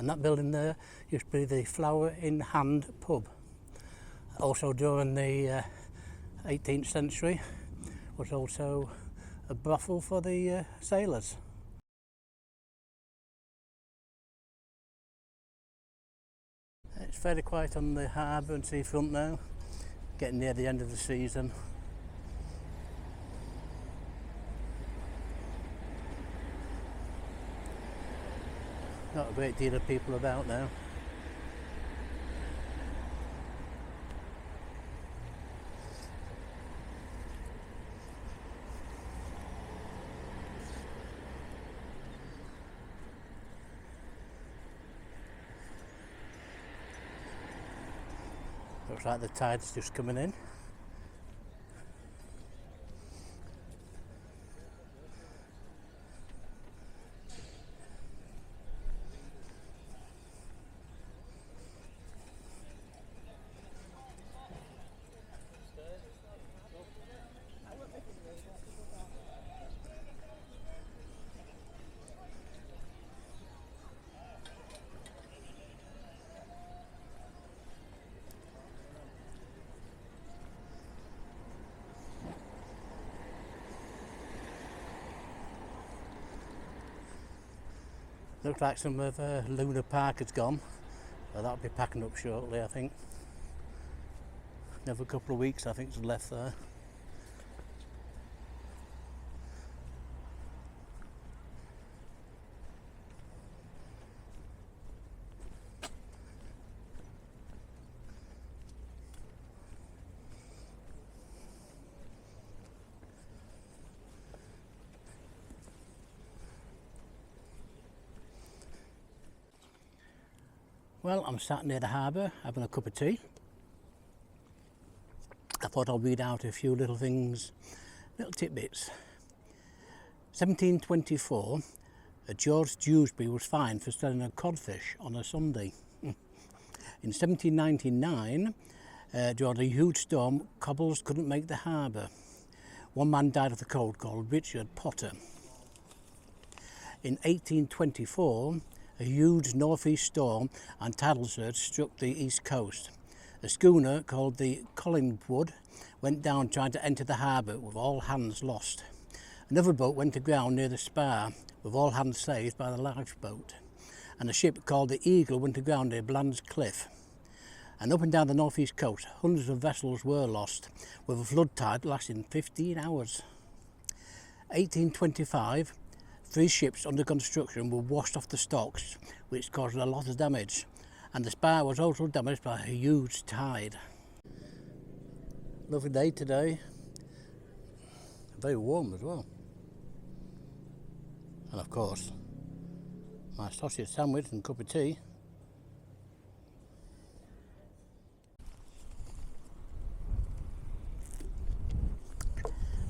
And that building there used to be the Flower in Hand pub. Also during the 18th century was also a brothel for the sailors. It's very quiet on the harbour and seafront now, getting near the end of the season. Not a great deal of people about now. Looks like the tide's just coming in. Looks like some of Luna Park has gone, so that'll be packing up shortly, I think. Another couple of weeks, I think, is left there. Well, I'm sat near the harbour having a cup of tea. I thought I'll read out a few little things, little tidbits. 1724, George Dewsbury was fined for selling a codfish on a Sunday. In 1799, during a huge storm, cobbles couldn't make the harbour. One man died of the cold called Richard Potter. In 1824, a huge northeast storm and tidal surge struck the east coast. A schooner called the Collingwood went down trying to enter the harbour with all hands lost. Another boat went aground near the spar with all hands saved by the lifeboat. And a ship called the Eagle went aground near Bland's Cliff. And up and down the northeast coast, hundreds of vessels were lost, with a flood tide lasting 15 hours. 1825, 3 ships under construction were washed off the stocks, which caused a lot of damage, and the spar was also damaged by a huge tide. Lovely day today, very warm as well. And of course, my sausage sandwich and cup of tea.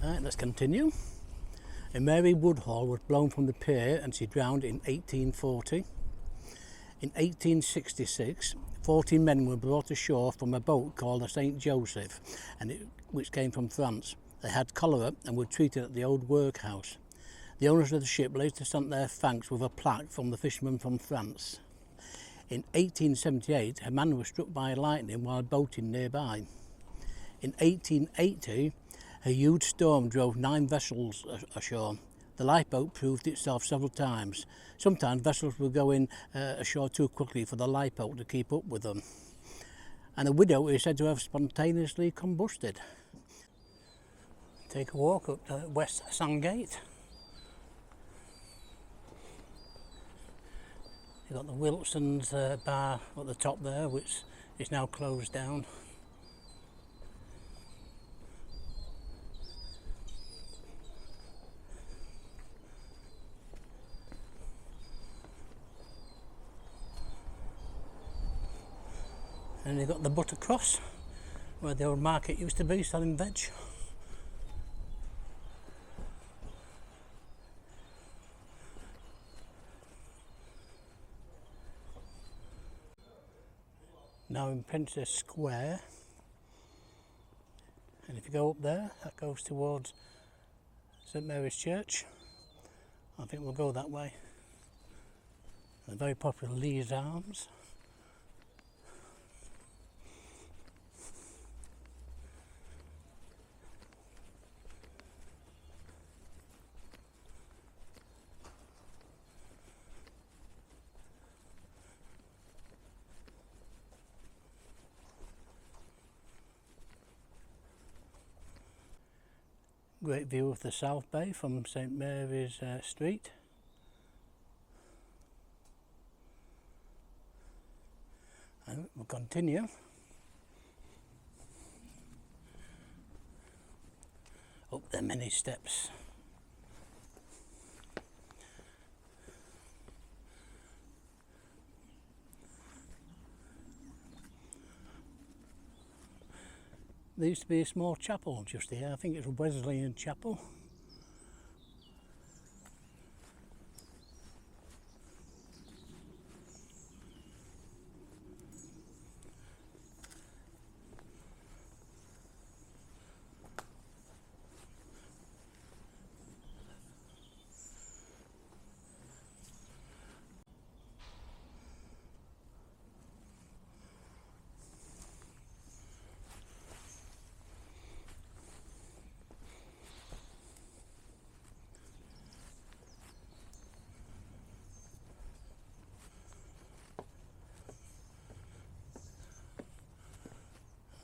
Right, let's continue. Mary Woodhall was blown from the pier and she drowned in 1840. In 1866, 14 men were brought ashore from a boat called the St. Joseph, which came from France. They had cholera and were treated at the old workhouse. The owners of the ship later sent their thanks with a plaque from the fishermen from France. In 1878, a man was struck by lightning while boating nearby. In 1880, a huge storm drove 9 vessels ashore. The lifeboat proved itself several times. Sometimes vessels were going ashore too quickly for the lifeboat to keep up with them. And a widow is said to have spontaneously combusted. Take a walk up to West Sandgate. You've got the Wilson's bar at the top there, which is now closed down. And you've got the Buttercross, where the old market used to be, selling veg. Now in Princess Square, and if you go up there, that goes towards St Mary's Church. I think we'll go that way. The very popular Lee's Arms. Great view of the South Bay from St Mary's Street. And we'll continue up the many steps. There used to be a small chapel just here. I think it's a Wesleyan chapel.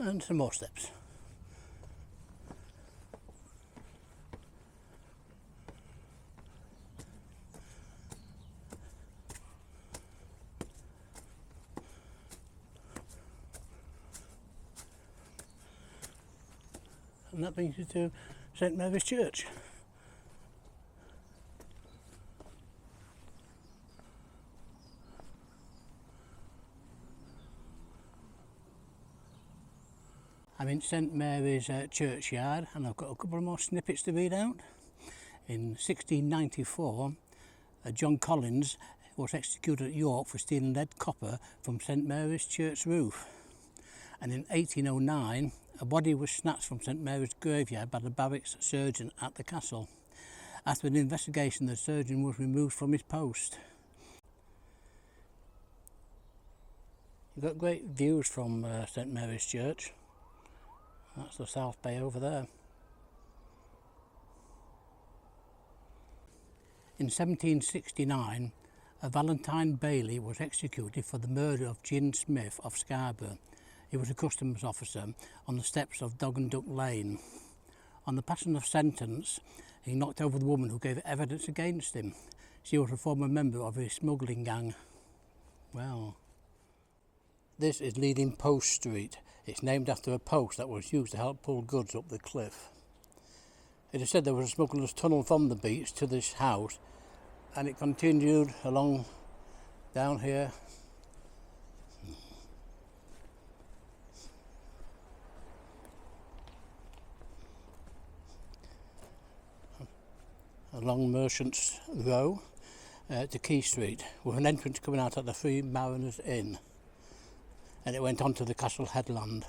And some more steps. And that brings you to St Mary's Church. I'm in St Mary's churchyard, and I've got a couple of more snippets to read out. In 1694, John Collins was executed at York for stealing lead copper from St Mary's church roof. And in 1809, a body was snatched from St Mary's graveyard by the barracks surgeon at the castle. After an investigation, the surgeon was removed from his post. You've got great views from St Mary's Church. That's the South Bay over there. In 1769, a Valentine Bailey was executed for the murder of Gin Smith of Scarborough. He was a customs officer on the steps of Dog and Duck Lane. On the passing of sentence, he knocked over the woman who gave evidence against him. She was a former member of his smuggling gang. Well, this is Leading Post Street. It's named after a post that was used to help pull goods up the cliff. It is said there was a smuggler's tunnel from the beach to this house, and it continued along down here. Along Merchants Row to Quay Street, with an entrance coming out at the Free Mariners Inn. And it went on to the Castle Headland.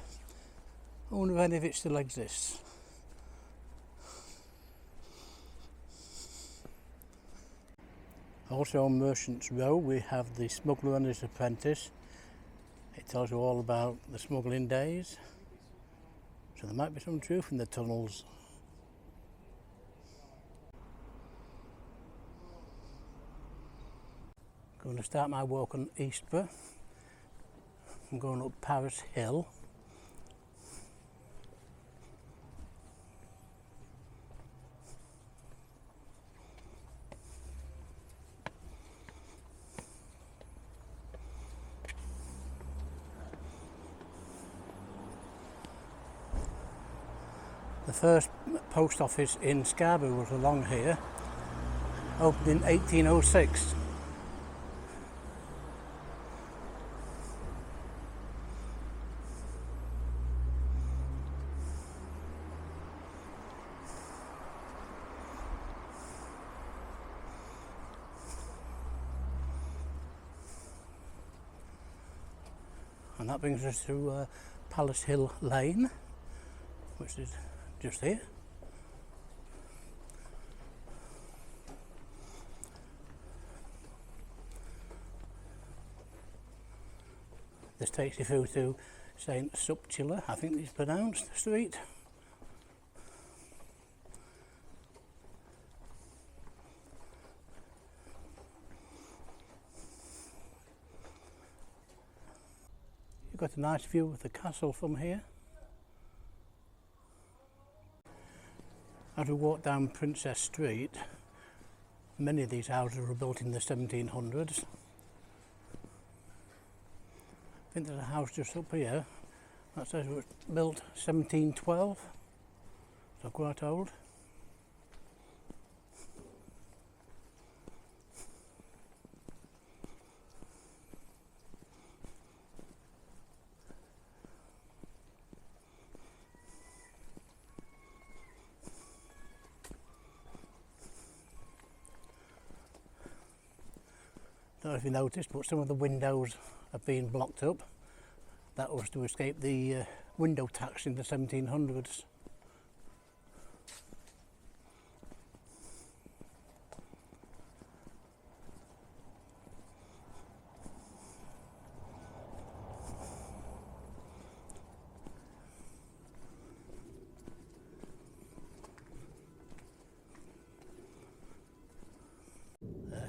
I wonder if any of it still exists. Also on Merchants Row we have the Smuggler and His Apprentice. It tells you all about the smuggling days. So there might be some truth in the tunnels. I'm going to start my walk on Eastborough. I'm going up Paris Hill. The first post office in Scarborough was along here, opened in 1806. And that brings us to Palace Hill Lane, which is just here. This takes you through to St Subtula, I think it's pronounced, street. You've got a nice view of the castle from here. As we walk down Princess Street, many of these houses were built in the 1700s. I think there's a house just up here that says it was built 1712, so quite old. Don't know if you noticed, but some of the windows have been blocked up. That was to escape the window tax in the 1700s.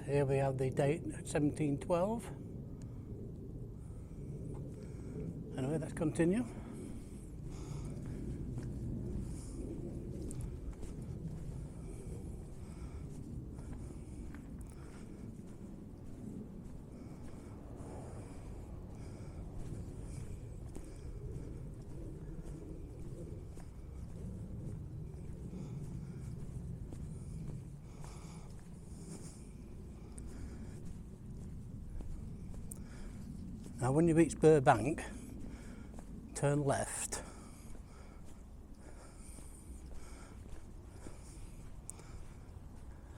Here we have the date 1712. Anyway, let's continue. Now when you reach Burbank, turn left.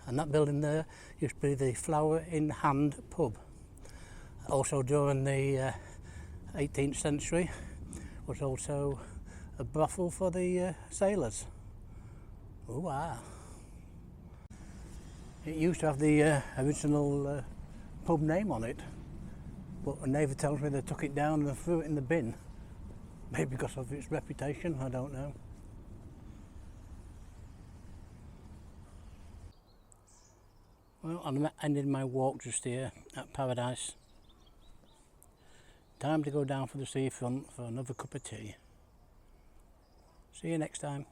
And that building there used to be the Flower in Hand pub. Also during the 18th century was also a brothel for the sailors. Oh wow. It used to have the original pub name on it, but a neighbour tells me they took it down and threw it in the bin. Maybe because of its reputation, I don't know. Well, I'm ending my walk just here at Paradise. Time to go down for the seafront for another cup of tea. See you next time.